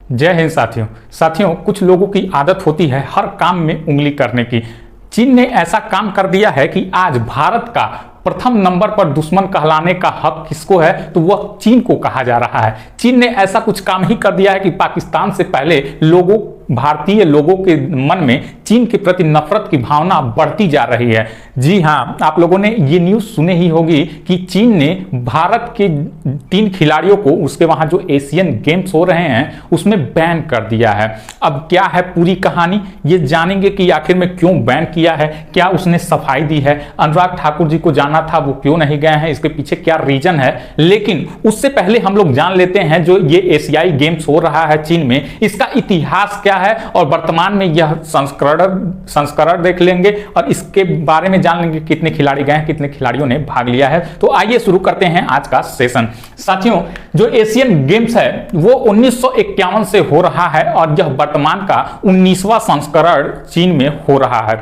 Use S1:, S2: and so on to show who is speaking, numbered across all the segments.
S1: जय हिंद साथियों, कुछ लोगों की आदत होती है हर काम में उंगली करने की। चीन ने ऐसा काम कर दिया है कि आज भारत का प्रथम नंबर पर दुश्मन कहलाने का हक किसको है, तो वह चीन को कहा जा रहा है। चीन ने ऐसा कुछ काम ही कर दिया है कि पाकिस्तान से पहले भारतीय लोगों के मन में चीन के प्रति नफरत की भावना बढ़ती जा रही है। जी हाँ, आप लोगों ने ये न्यूज़ सुने ही होगी कि चीन ने भारत के 3 खिलाड़ियों को उसके वहाँ जो एशियन गेम्स हो रहे हैं उसमें बैन कर दिया है। अब क्या है पूरी कहानी, ये जानेंगे कि आखिर में क्यों बैन किया है, क्या उसने सफाई दी है, अनुराग ठाकुर जी को जाना था वो क्यों नहीं गए हैं, इसके पीछे क्या रीजन है। लेकिन उससे पहले हम लोग जान लेते हैं जो ये एशियाई गेम्स हो रहा है चीन में, इसका इतिहास क्या है और वर्तमान में यह संस्करण देख लेंगे और इसके बारे में जान लेंगे कितने खिलाड़ी गए हैं, कितने खिलाड़ियों ने भाग लिया है। तो आइए शुरू करते हैं आज का सेशन। साथियों, जो एशियन गेम्स है वो 1951 से हो रहा है और यह वर्तमान का 19वां संस्करण चीन में हो रहा है।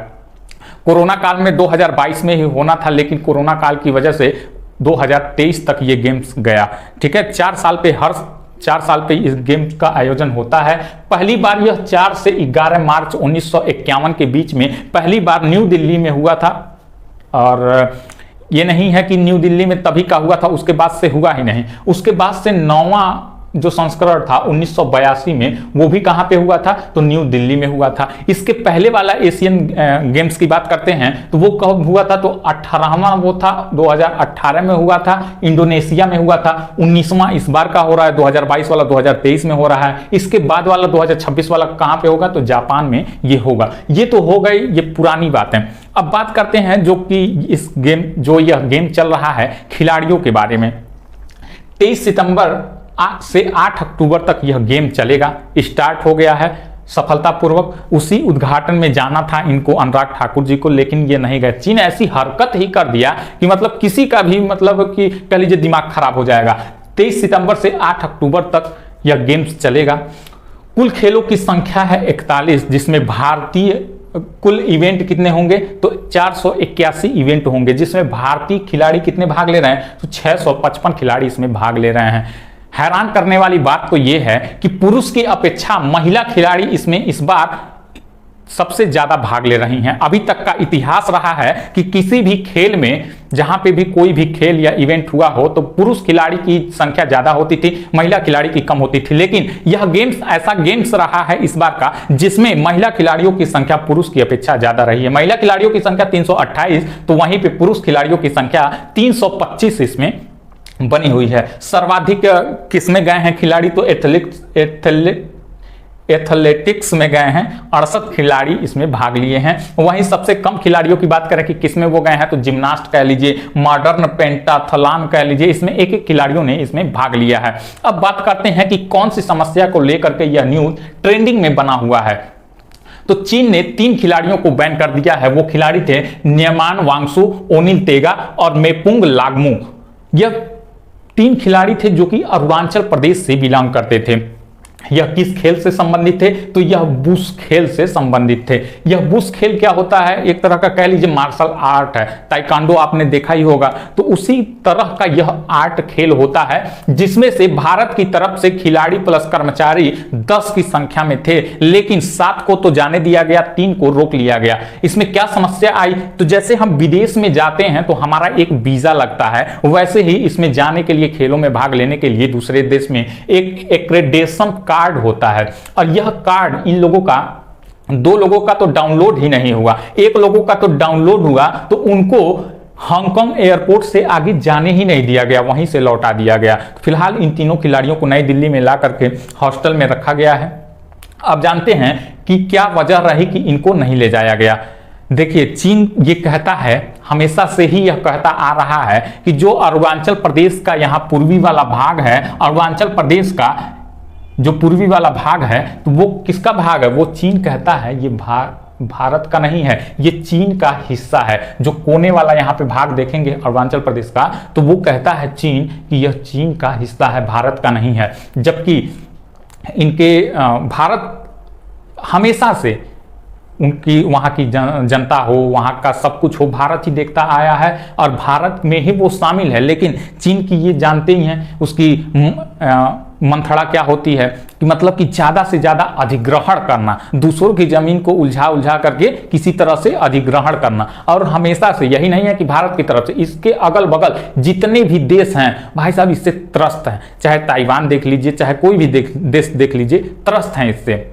S1: कोरोना काल में 2022 में ही होना था, लेकिन कोरोना काल की वजह से 2023 तक ये गेम्स गया। ठीक है, 4 साल पे इस गेम्स का आयोजन होता है। पहली बार यह 4 से 11 मार्च 1951 के बीच में पहली बार न्यू दिल्ली में हुआ था। और ये नहीं है कि न्यू दिल्ली में तभी का हुआ था, उसके बाद से हुआ ही नहीं। उसके बाद से 9वां जो संस्करण था 1982 में, वो भी कहां पे हुआ था, तो न्यू दिल्ली में हुआ था। इसके पहले वाला एशियन गेम्स की बात करते हैं तो वो कब हुआ था, तो 18वां वो था 2018 में हुआ था, इंडोनेशिया में हुआ था। 19वां इस बार का हो रहा है, 2022 वाला 2023 में हो रहा है। इसके बाद वाला 2026 वाला कहां पे होगा, तो जापान में ये होगा। ये तो हो गई ये पुरानी बात है। अब बात करते हैं जो कि इस गेम जो यह गेम चल रहा है खिलाड़ियों के बारे में। 23 सितंबर से 8 अक्टूबर तक यह गेम चलेगा, स्टार्ट हो गया है सफलतापूर्वक। उसी उद्घाटन में जाना था इनको, अनुराग ठाकुर जी को, लेकिन ये नहीं गए। चीन ऐसी हरकत ही कर दिया कि मतलब किसी का भी मतलब कि कह लीजिए दिमाग खराब हो जाएगा। 23 सितंबर से 8 अक्टूबर तक यह गेम्स चलेगा। कुल खेलों की संख्या है 41, जिसमें भारतीय कुल इवेंट कितने होंगे, तो 481 इवेंट होंगे, जिसमें भारतीय खिलाड़ी कितने भाग ले रहे हैं, तो 655 खिलाड़ी इसमें भाग ले रहे हैं। हैरान करने वाली बात तो यह है कि पुरुष की अपेक्षा महिला खिलाड़ी इसमें इस बार सबसे ज्यादा भाग ले रही हैं। अभी तक का इतिहास रहा है कि किसी भी खेल में, जहां पे भी कोई भी खेल या इवेंट हुआ हो, तो पुरुष खिलाड़ी की संख्या ज्यादा होती थी, महिला खिलाड़ी की कम होती थी। लेकिन यह गेम्स ऐसा गेम्स रहा है इस बार का जिसमें महिला खिलाड़ियों की संख्या पुरुष की अपेक्षा ज्यादा रही है। महिला खिलाड़ियों की संख्या 328, तो वहीं पर पुरुष खिलाड़ियों की संख्या 325 इसमें बनी हुई है। सर्वाधिक किसमें गए हैं खिलाड़ी, तो एथलेटिक्स में गए हैं, 68 खिलाड़ी इसमें भाग लिए हैं। वहीं सबसे कम खिलाड़ियों की बात करें कि किसमें वो गए हैं, तो जिम्नास्ट कह लीजिए, मॉडर्न पेंटाथलॉन कह लीजिए, इसमें एक खिलाड़ियों ने इसमें भाग लिया है। अब बात करते हैं कि कौन सी समस्या को लेकर के यह न्यूज ट्रेंडिंग में बना हुआ है। तो चीन ने 3 खिलाड़ियों को बैन कर दिया है। वो खिलाड़ी थे न्यमान वांगसु, ओनिल तेगा और मेपुंग लागमू। यह 3 खिलाड़ी थे जो कि अरुणाचल प्रदेश से बिलोंग करते थे। यह किस खेल से संबंधित थे, तो यह बुश खेल से संबंधित थे। यह बुश खेल क्या होता है, एक तरह का कह लीजिए मार्शल आर्ट है। ताइक्वांडो आपने देखा ही होगा, तो उसी तरह का यह आर्ट खेल होता है, जिसमें से भारत की तरफ से खिलाड़ी प्लस कर्मचारी 10 की संख्या में थे, लेकिन 7 को तो जाने दिया गया, 3 को रोक लिया गया। इसमें क्या समस्या आई, तो जैसे हम विदेश में जाते हैं तो हमारा एक वीजा लगता है, वैसे ही इसमें जाने के लिए, खेलों में भाग लेने के लिए दूसरे देश में एक एक्रेडिटेशन कार्ड होता है। और यह कार्ड इन लोगों का, 2 लोगों का तो डाउनलोड ही नहीं हुआ, 1 लोगों का तो डाउनलोड हुआ, तो उनको हांगकांग एयरपोर्ट से आगे जाने ही नहीं दिया गया, वहीं से लौटा दिया गया। फिलहाल इन तीनों खिलाड़ियों को नई दिल्ली में ला करके हॉस्टल में रखा गया है। अब जानते हैं कि क्या वजह रही कि इनको नहीं ले जाया गया। देखिए, चीन ये कहता है, हमेशा से ही यह कहता आ रहा है कि जो अरुणाचल प्रदेश का यहाँ पूर्वी वाला भाग है, अरुणाचल प्रदेश का जो पूर्वी वाला भाग है, तो वो किसका भाग है, वो चीन कहता है ये भाग भारत का नहीं है, ये चीन का हिस्सा है। जो कोने वाला यहाँ पे भाग देखेंगे अरुणाचल प्रदेश का, तो वो कहता है चीन कि यह चीन का हिस्सा है, भारत का नहीं है। जबकि इनके भारत हमेशा से उनकी वहाँ की जनता हो, वहाँ का सब कुछ हो, भारत ही देखता आया है और भारत में ही वो शामिल है। लेकिन चीन की ये जानते ही हैं, उसकी मंथड़ा क्या होती है कि मतलब कि ज़्यादा से ज़्यादा अधिग्रहण करना, दूसरों की ज़मीन को उलझा उलझा करके किसी तरह से अधिग्रहण करना। और हमेशा से यही नहीं है कि भारत की तरफ से, इसके अगल बगल जितने भी देश हैं भाई साहब इससे त्रस्त हैं, चाहे ताइवान देख लीजिए, चाहे कोई भी देश देख लीजिए, त्रस्त हैं इससे।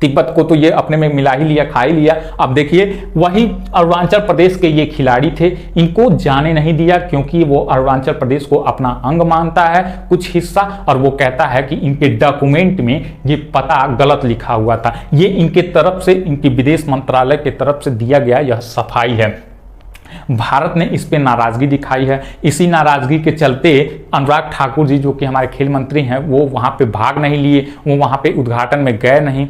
S1: तिब्बत को तो ये अपने में मिला ही लिया, खा ही लिया। अब देखिए वही अरुणाचल प्रदेश के ये खिलाड़ी थे, इनको जाने नहीं दिया क्योंकि वो अरुणाचल प्रदेश को अपना अंग मानता है कुछ हिस्सा, और वो कहता है कि इनके डॉक्यूमेंट में ये पता गलत लिखा हुआ था। ये इनके तरफ से, इनकी विदेश मंत्रालय के तरफ से दिया गया यह सफाई है। भारत ने इस पे नाराजगी दिखाई है। इसी नाराजगी के चलते अनुराग ठाकुर जी जो कि हमारे खेल मंत्री हैं वो वहां पे भाग नहीं लिए, वो वहां पे उद्घाटन में गए नहीं।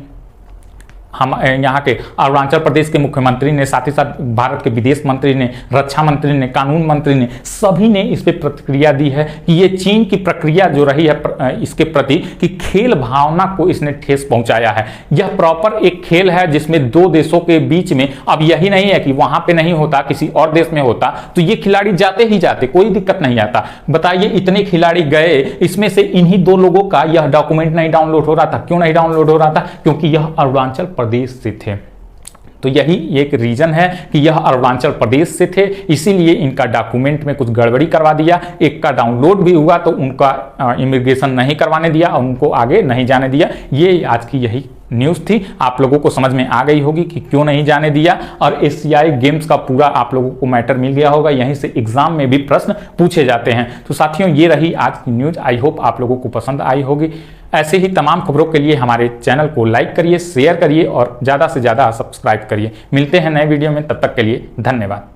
S1: हम यहाँ के अरुणाचल प्रदेश के मुख्यमंत्री ने, साथ ही साथ भारत के विदेश मंत्री ने, रक्षा मंत्री ने, कानून मंत्री ने, सभी ने इस पे प्रतिक्रिया दी है कि ये चीन की प्रक्रिया जो रही है इसके प्रति कि खेल भावना को इसने ठेस पहुंचाया है। यह प्रॉपर एक खेल है जिसमें दो देशों के बीच में, अब यही नहीं है कि वहां पे नहीं होता, किसी और देश में होता तो ये खिलाड़ी जाते ही जाते, कोई दिक्कत नहीं आता। बताइए इतने खिलाड़ी गए, इसमें से इन्हीं दो लोगों का यह डॉक्यूमेंट नहीं डाउनलोड हो रहा था। क्यों नहीं डाउनलोड हो रहा था? क्योंकि यह अरुणाचल प्रदेश से थे। तो यही एक रीजन है कि यह अरुणाचल प्रदेश से थे, इसीलिए इनका डॉक्यूमेंट में कुछ गड़बड़ी करवा दिया। एक का डाउनलोड भी हुआ तो उनका इमिग्रेशन नहीं करवाने दिया और उनको आगे नहीं जाने दिया। ये आज की यही न्यूज़ थी। आप लोगों को समझ में आ गई होगी कि क्यों नहीं जाने दिया, और एशियाई गेम्स का पूरा आप लोगों को मैटर मिल गया होगा। यहीं से एग्जाम में भी प्रश्न पूछे जाते हैं। तो साथियों ये रही आज की न्यूज़। आई होप आप लोगों को पसंद आई होगी। ऐसे ही तमाम खबरों के लिए हमारे चैनल को लाइक करिए, शेयर करिए और ज़्यादा से ज़्यादा सब्सक्राइब करिए। मिलते हैं नए वीडियो में, तब तक के लिए धन्यवाद।